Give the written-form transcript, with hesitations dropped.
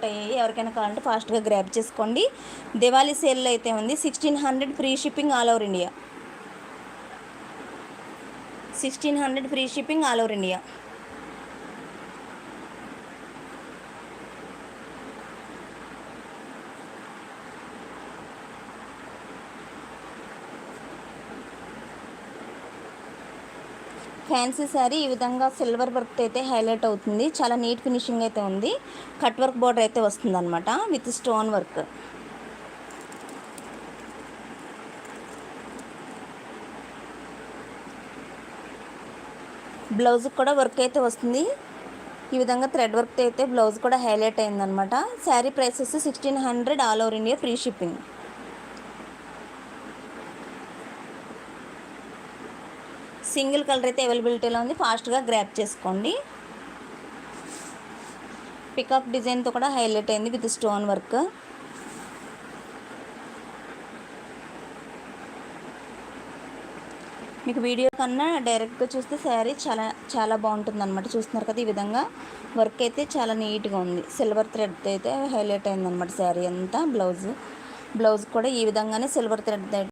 ఎవరికైనా కావాలంటే ఫాస్ట్గా గ్రాబ్ చేసుకోండి. దివాళీ సేల్లో అయితే ఉంది. 1600 free shipping all over India. 1600 free shipping all over India. Fancy sari ఈ విధంగా సిల్వర్ వర్క్ అయితే హైలైట్ అవుతుంది. చాలా నీట్ ఫినిషింగ్ అయితే ఉంది. కట్ వర్క్ బోర్డర్ అయితే వస్తుంది అనమాట విత్ స్టోన్ వర్క్. బ్లౌజ్ కూడా వర్క్ అయితే వస్తుంది. ఈ విధంగా థ్రెడ్ వర్క్ అయితే బ్లౌజ్ కూడా హైలైట్ అయిందనమాట. Sari prices 1600 all over India free shipping. Single colour అయితే అవైలబిలిటీలో ఉంది. ఫాస్ట్గా గ్రాప్ చేసుకోండి. పికాక్ డిజైన్తో కూడా హైలైట్ అయింది విత్ స్టోన్ వర్క్. మీకు వీడియో కన్నా డైరెక్ట్గా చూస్తే శారీ చాలా బాగుంటుంది అనమాట. చూస్తున్నారు కదా, ఈ విధంగా వర్క్ అయితే చాలా నీట్గా ఉంది. సిల్వర్ థ్రెడ్ అయితే హైలైట్ అయిందనమాట శారీ అంతా. బ్లౌజ్ కూడా ఈ విధంగానే సిల్వర్ థ్రెడ్